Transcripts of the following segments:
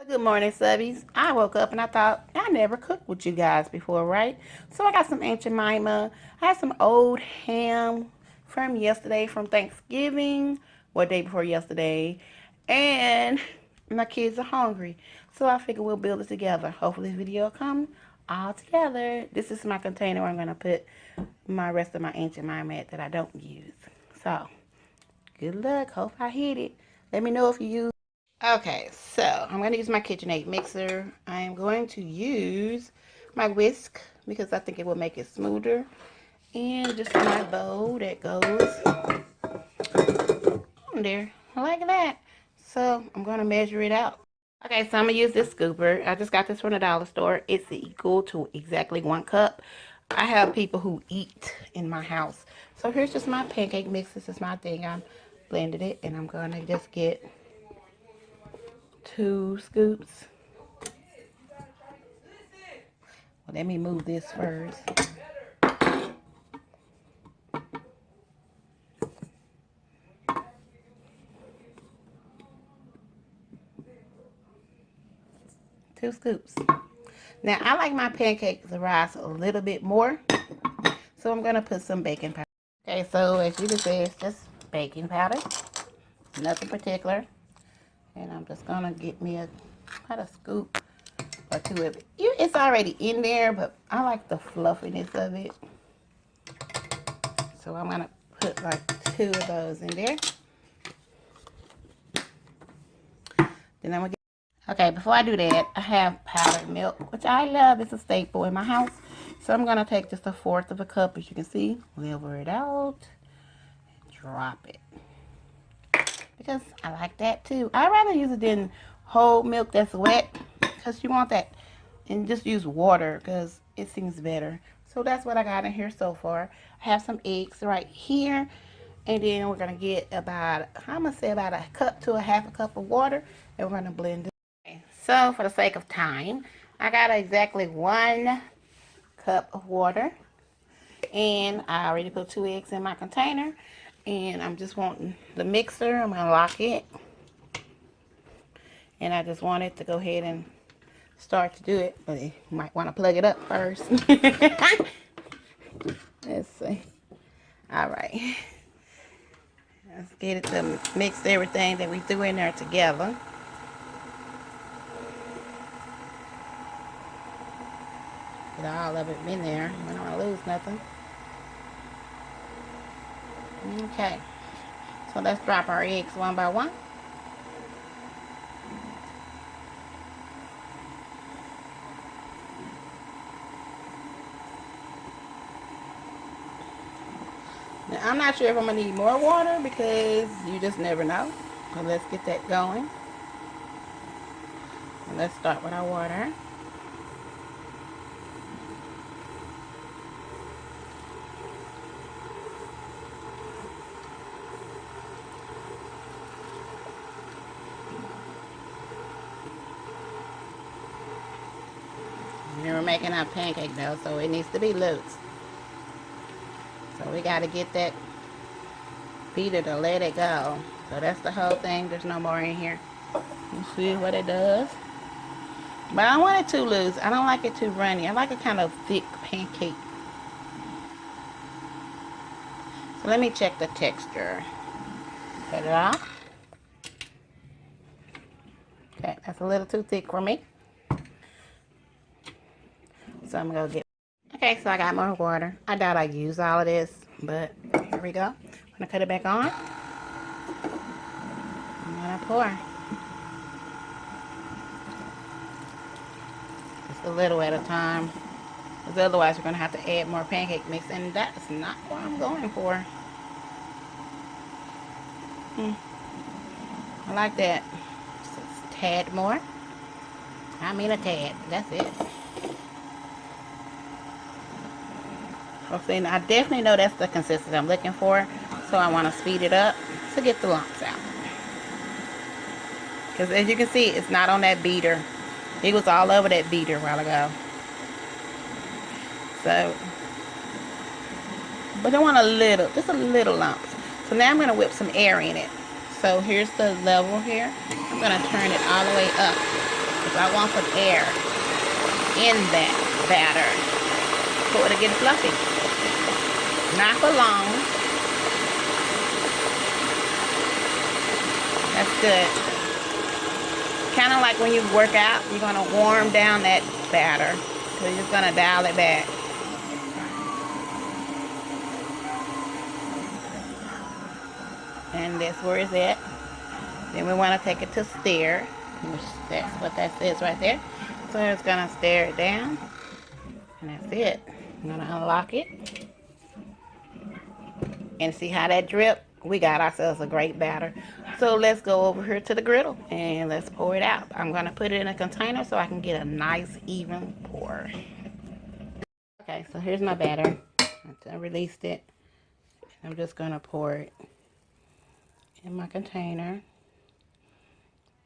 Good morning, subbies. I woke up and I thought I never cooked with you guys before, right? So I got some Aunt Jemima. I had some old ham from yesterday, from Thanksgiving, or day before yesterday, and my kids are hungry. So I figured we'll build it together. Hopefully this video will come all together. This is my container where I'm going to put my rest of my Aunt Jemima at that I don't use. So, good luck. Hope I hit it. Let me know if you use. Okay, so I'm going to use my KitchenAid mixer. I am going to use my whisk because I think it will make it smoother. And just my bowl that goes on there like that. So I'm going to measure it out. Okay, so I'm going to use this scooper. I just got this from the dollar store. It's equal to exactly 1 cup. I have people who eat in my house. So here's just my pancake mix. This is my thing. I blended it and I'm going to just get 2 scoops. Well, let me move this first. Two scoops. Now, I like my pancakes to rise a little bit more, so I'm going to put some baking powder. Okay, so as you can see, it's just baking powder. Nothing particular. And I'm just going to get me about a scoop or 2 of it. It's already in there, but I like the fluffiness of it. So I'm going to put like 2 of those in there. Then I'm going to okay, before I do that, I have powdered milk, which I love. It's a staple in my house. So I'm going to take just 1/4 of a cup, as you can see, level it out, drop it. Because I like that too. I'd rather use it than whole milk that's wet, because you want that. And just use water, because it seems better. So that's what I got in here so far. I have some eggs right here. And then we're going to get about, I'm going to say about 1 cup to 1/2 cup of water. And we're going to blend it. So for the sake of time, I got exactly 1 cup of water, and I already put 2 eggs in my container, and I'm just wanting the mixer. I'm gonna lock it, and I just want it to go ahead and start to do it, but you might want to plug it up first. Let's see. All right, let's get it to mix everything that we threw in there together. Get all of it in there. I don't want to lose nothing. Okay, so let's drop our eggs one by one. Now, I'm not sure if I'm going to need more water because you just never know. So let's get that going. And let's start with our water. And we're making our pancake dough, so it needs to be loose. So we got to get that beater to let it go. So that's the whole thing. There's no more in here. You see what it does? But I don't want it too loose. I don't like it too runny. I like a kind of thick pancake. So let me check the texture. Cut it off. Okay, that's a little too thick for me. So I'm going to get... Okay, so I got more water. I doubt I use all of this, but here we go. I'm going to cut it back on. I'm going to pour. Just a little at a time. Because otherwise we're going to have to add more pancake mix. And that's not what I'm going for. I like that. Just a tad more. I mean a tad. That's it. Okay, I definitely know that's the consistency I'm looking for. So I want to speed it up to get the lumps out. Because as you can see, it's not on that beater. It was all over that beater a while ago. So, but I want a little, just a little lumps. So now I'm going to whip some air in it. So here's the level here. I'm going to turn it all the way up. Because I want some air in that batter for it to get fluffy. Not for long. That's good. Kind of like when you work out, you're going to warm down that batter. So you're just going to dial it back. And that's where it's at. Then we want to take it to stir, which that's what that says right there. So it's going to stir it down. And that's it. I'm going to unlock it. And see how that drip? We got ourselves a great batter. So let's go over here to the griddle and let's pour it out. I'm going to put it in a container so I can get a nice even pour. Okay, so here's my batter. I released it. I'm just going to pour it in my container.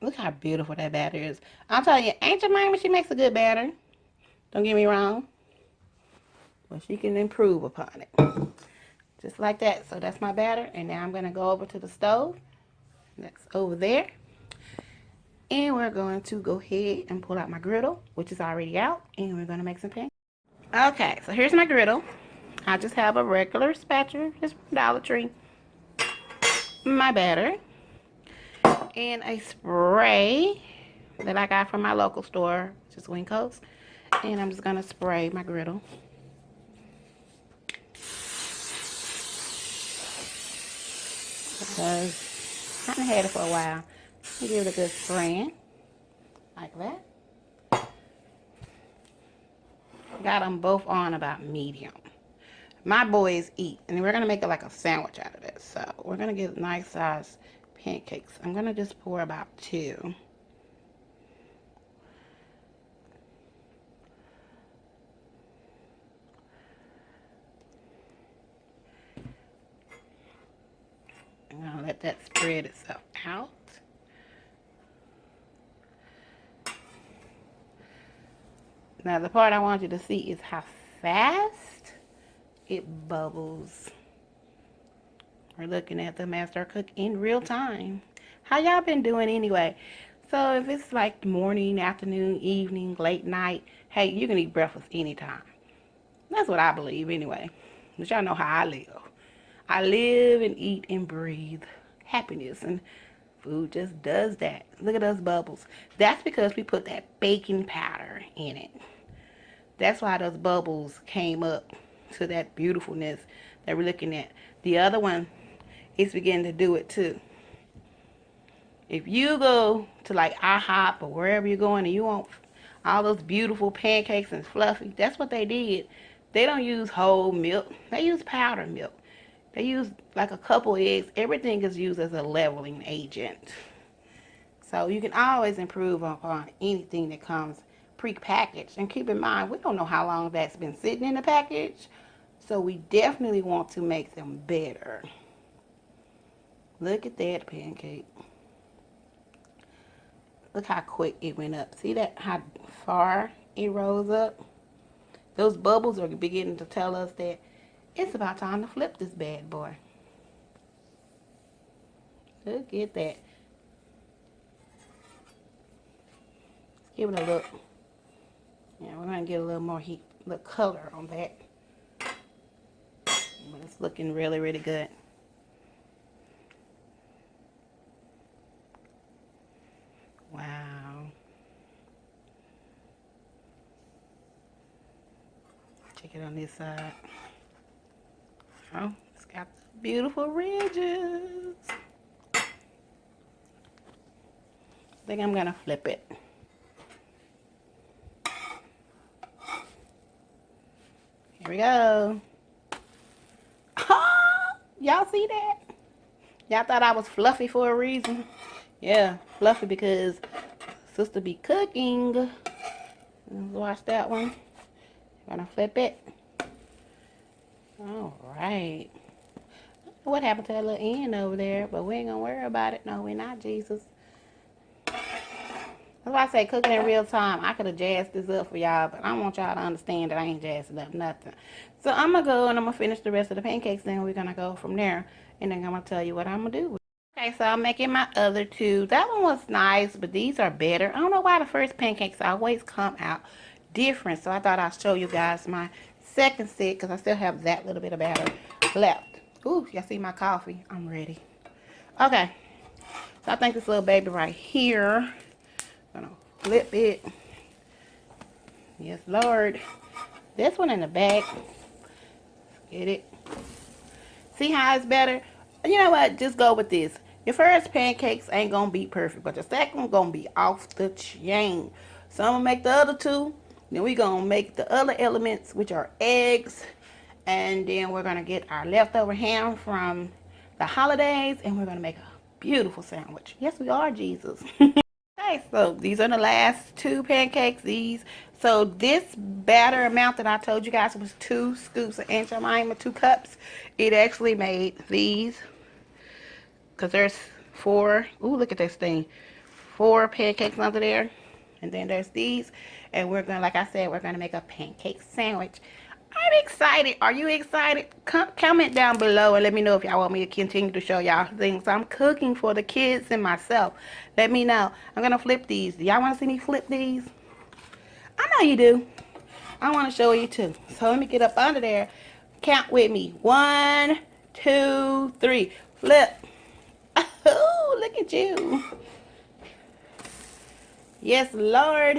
Look how beautiful that batter is. I'm telling you, Aunt Jemima, she makes a good batter. Don't get me wrong. But she can improve upon it. Just like that. So that's my batter. And now I'm going to go over to the stove. That's over there. And we're going to go ahead and pull out my griddle, which is already out. And we're going to make some pancakes. Okay, so here's my griddle. I just have a regular spatula, just from Dollar Tree. My batter. And a spray that I got from my local store, which is Winco's. And I'm just going to spray my griddle. Because I haven't had it for a while. Give it a good spraying. Like that. Got them both on about medium. My boys eat. And we're going to make it like a sandwich out of this. So we're going to get nice size pancakes. I'm going to just pour about 2. I'm going to let that spread itself out. Now the part I want you to see is how fast it bubbles. We're looking at the master cook in real time. How y'all been doing anyway? So if it's like morning, afternoon, evening, late night, hey, you can eat breakfast anytime. That's what I believe anyway. But y'all know how I live. I live and eat and breathe happiness, and food just does that. Look at those bubbles. That's because we put that baking powder in it. That's why those bubbles came up to that beautifulness that we're looking at. The other one is beginning to do it too. If you go to like IHOP or wherever you're going and you want all those beautiful pancakes and fluffy, that's what they did. They don't use whole milk. They use powdered milk. They use like a couple eggs. Everything is used as a leveling agent. So you can always improve upon anything that comes pre-packaged. And keep in mind, we don't know how long that's been sitting in the package. So we definitely want to make them better. Look at that pancake. Look how quick it went up. See that? How far it rose up? Those bubbles are beginning to tell us that it's about time to flip this bad boy. Look at that. Let's give it a look. Yeah, we're going to get a little more heat, a little color on that. But it's looking really, really good. Wow. Check it on this side. Oh, it's got beautiful ridges. I think I'm going to flip it. Here we go. Y'all see that? Y'all thought I was fluffy for a reason? Yeah, fluffy because sister be cooking. Let's watch that one. Gonna flip it. All right. What happened to that little end over there? But we ain't gonna worry about it. No, we're not, Jesus. That's why I say cooking in real time. I could have jazzed this up for y'all, but I want y'all to understand that I ain't jazzing up nothing. So I'm gonna go and I'm gonna finish the rest of the pancakes, then we're gonna go from there. And then I'm gonna tell you what I'm gonna do. Okay, So I'm making my other two. That one was nice, but these are better. I don't know why the first pancakes always come out different. So I thought I'd show you guys my second set because I still have that little bit of batter left. Ooh, y'all see my coffee? I'm ready. Okay. So I think this little baby right here, I'm gonna flip it. Yes, Lord. This one in the back. Get it? See how it's better? You know what? Just go with this. Your first pancakes ain't gonna be perfect, but the second one gonna be off the chain. So I'm gonna make the other two. Then we gonna make the other elements, which are eggs. And then we're gonna get our leftover ham from the holidays, and we're gonna make a beautiful sandwich. Yes, we are, Jesus. Okay, so these are the last two pancakes. So this batter amount that I told you guys was 2 scoops of Aunt Jemima, 2 cups. It actually made these, because there's 4. Ooh, look at this thing. 4 pancakes under there. And then there's these. And we're going to, like I said, we're going to make a pancake sandwich. I'm excited. Are you excited? Comment down below and let me know if y'all want me to continue to show y'all things I'm cooking for the kids and myself. Let me know. I'm going to flip these. Do y'all want to see me flip these? I know you do. I want to show you too. So let me get up under there. Count with me. 1, 2, 3. Flip. Oh, look at you. Yes, Lord.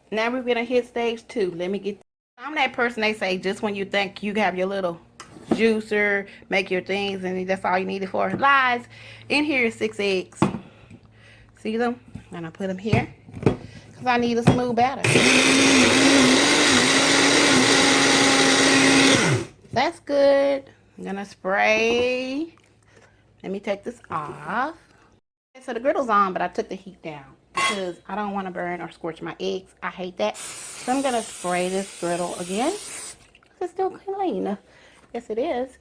Now we're going to hit stage 2. Let me get... I'm that person they say just when you think you have your little juicer, make your things, and that's all you need it for. Lies. In here is 6 eggs. See them? I'm going to put them here because I need a smooth batter. That's good. I'm going to spray. Let me take this off. So the griddle's on, but I took the heat down because I don't want to burn or scorch my eggs. I hate that. So I'm going to spray this griddle again. It's still clean. Yes, it is.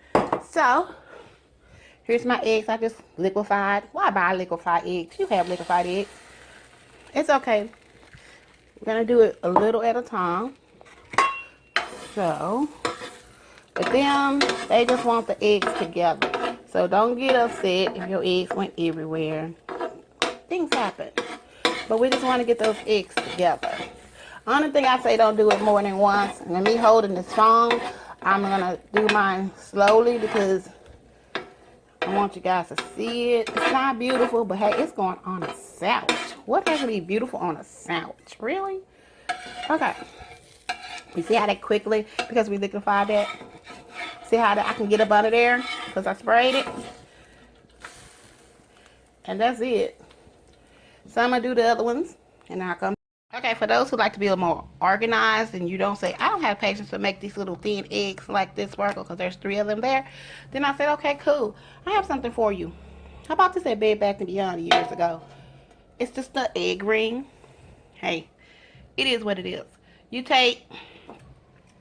So, here's my eggs. I just liquefied. Why buy liquefied eggs? You have liquefied eggs. It's okay. We're going to do it a little at a time. So, but them, they just want the eggs together. So don't get upset if your eggs went everywhere. Things happen. But we just want to get those eggs together. Only thing I say, don't do it more than once. And me holding the phone, I'm going to do mine slowly because I want you guys to see it. It's not beautiful, but hey, it's going on a sandwich. What has to be beautiful on a sandwich? Really? Okay. You see how that quickly, because we liquefied that? See how I can get up under there because I sprayed it? And that's it. So I'm going to do the other ones, and I'll come. Okay, for those who like to be a little more organized and you don't say, I don't have patience to make these little thin eggs like this sparkle because there's 3 of them there, then I said, okay, cool. I have something for you. How about this at Bed Bath & Beyond years ago? It's just the egg ring. Hey, it is what it is. You take,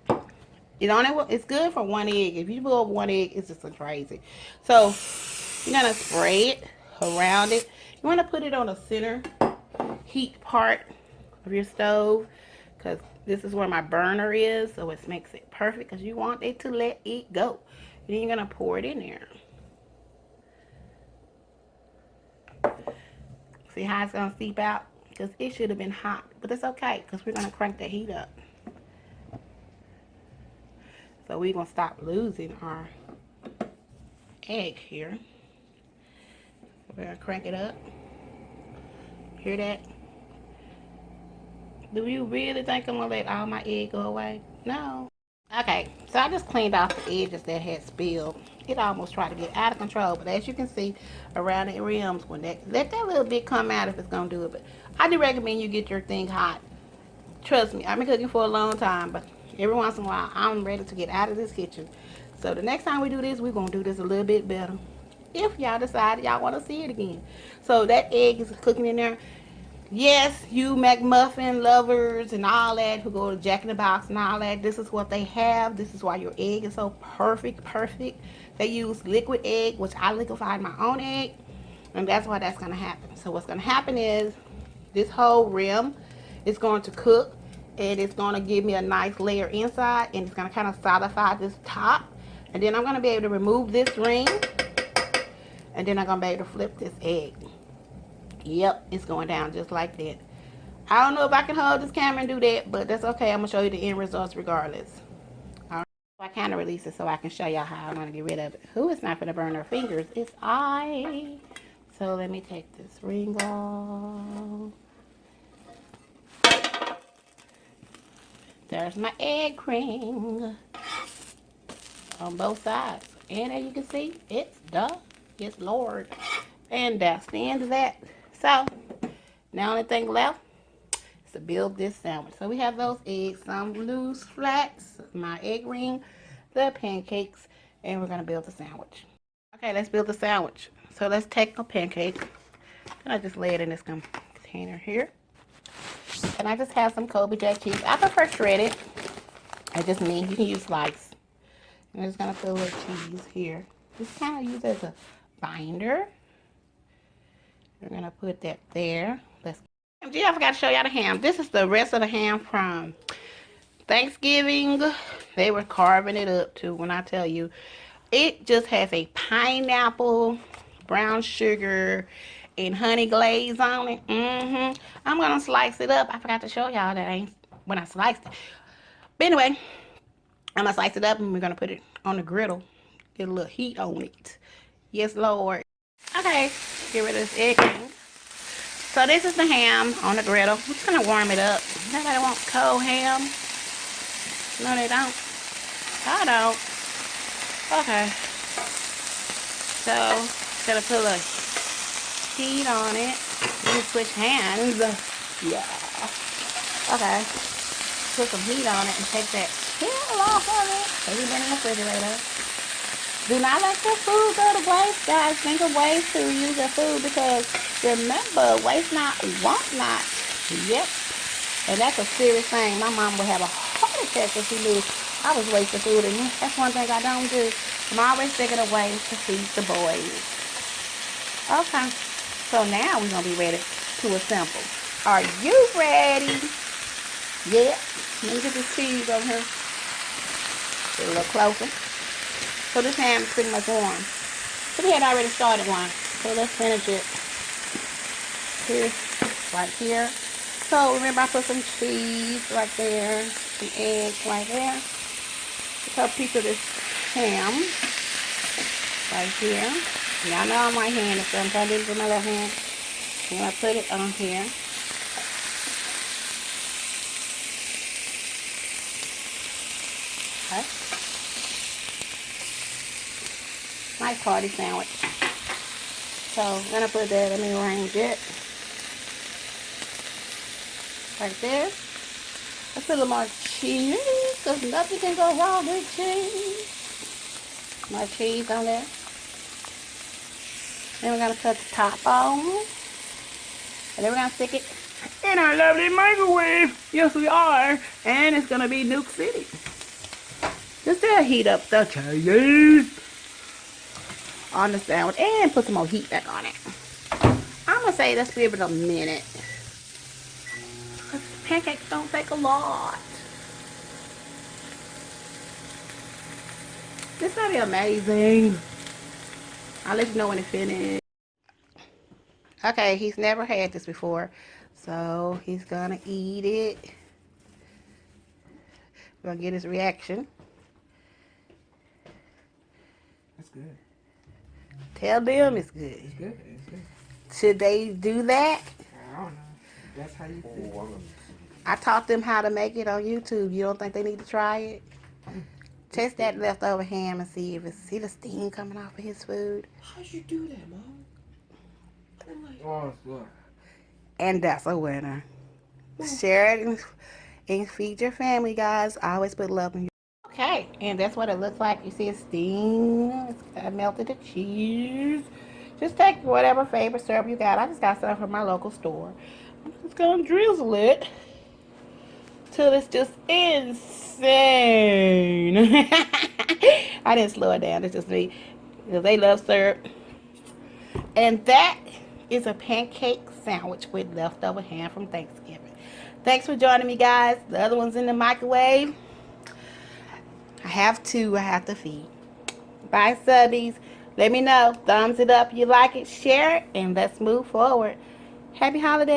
it's good for 1 egg. If you blow up 1 egg, it's just crazy. So, you're going to spray it around it. You want to put it on the center heat part of your stove because this is where my burner is, so it makes it perfect because you want it to let it go. And then you're going to pour it in there. See how it's going to seep out? Because it should have been hot, but it's okay because we're going to crank the heat up. So we're going to stop losing our egg here. We're going to crank it up. Hear that? Do you really think I'm going to let all my egg go away? No. Okay, so I just cleaned off the edges that had spilled. It almost tried to get out of control, but as you can see around the rims, when let that little bit come out if it's going to do it. But I do recommend you get your thing hot. Trust me, I've been cooking for a long time, but every once in a while, I'm ready to get out of this kitchen. So the next time we do this, we're going to do this a little bit better. If y'all decide y'all want to see it again. So that egg is cooking in there. Yes, you McMuffin lovers and all that who go to Jack in the Box and all that, this is what they have. This is why your egg is so perfect. They use liquid egg, which I liquefied my own egg, and that's why that's going to happen. So what's going to happen is this whole rim is going to cook, and it's going to give me a nice layer inside, and it's going to kind of solidify this top. And then I'm going to be able to remove this ring, And then I'm going to be able to flip this egg. Yep, it's going down just like that. I don't know if I can hold this camera and do that, but that's okay. I'm going to show you the end results regardless. All right. I kind of release it so I can show y'all how I'm going to get rid of it. Who is not going to burn her fingers? It's I. So let me take this ring off. There's my egg ring on both sides. And as you can see, it's done. Yes, Lord. And that's the end of that. So, now only thing left is to build this sandwich. So we have those eggs, some loose flats, my egg ring, the pancakes, and we're going to build the sandwich. Okay, let's build the sandwich. So let's take a pancake. And I just lay it in this container here. And I just have some Kobe Jack cheese. I prefer shredded. I just mean you can use slice. I'm just going to put a little cheese here. Just kind of use it as a binder. We're going to put that there. I forgot to show y'all the ham. This is the rest of the ham from Thanksgiving. They were carving it up too. When I tell you, it just has a pineapple, brown sugar, and honey glaze on it. I'm going to slice it up. I forgot to show y'all that when I sliced it. But anyway, I'm going to slice it up and we're going to put it on the griddle. Get a little heat on it. Yes, Lord. Okay, get rid of this egg ring. So this is the ham on the griddle. I'm just going to warm it up. Nobody wants cold ham. No, they don't. I don't. Okay. So, going to put a little heat on it. Let me switch hands. Yeah. Okay. Put some heat on it and take that peel off of it. Put it in the refrigerator. Do not let your food go to waste, guys. Think of ways to reuse your food because remember, waste not, want not. Yep. And that's a serious thing. My mom would have a heart attack if she knew I was wasting food. And that's one thing I don't do. I'm always thinking of ways to feed the boys. Okay. So now we're going to be ready to assemble. Are you ready? Yeah. Let me get this cheese over here. Get a little closer. So this ham is pretty much warm. So we had already started one. So let's finish it here, right here. So remember I put some cheese right there, some eggs right there. Just a piece of this ham right here. Y'all know I'm right-handed, so I'm trying to do this with my left hand. I'm going to put it on here. Okay. Nice hearty sandwich. So I'm going to put that, let me arrange it. Right there. Let's put a little more cheese, because nothing can go wrong with cheese. More cheese on there. Then we're going to cut the top on. And then we're going to stick it in our lovely microwave. Yes, we are. And it's going to be Nuke City. Just to heat up the cheese on the sandwich and put some more heat back on it. I'm going to say let's give it a minute. Pancakes don't take a lot. This will be amazing. I'll let you know when it's finished. Okay, he's never had this before, so he's gonna eat it. We're gonna get his reaction. That's good. Tell them it's good. It's good. It's good. Should they do that? I don't know. That's how you feel. I taught them how to make it on YouTube. You don't think they need to try it? Test that leftover ham and see if it's, see the steam coming off of his food. How'd you do that, Mom? Oh, look. And that's a winner. Share it and feed your family, guys. I always put love in you. Okay, and that's what it looks like. You see it steam. I melted the cheese. Just take whatever favorite syrup you got. I just got some from my local store. I'm just gonna drizzle it till it's just insane. I didn't slow it down. It's just me. Because they love syrup. And that is a pancake sandwich with leftover ham from Thanksgiving. Thanks for joining me, guys. The other one's in the microwave. I have to feed. Bye, subbies. Let me know. Thumbs it up. You like it. Share it. And let's move forward. Happy holidays.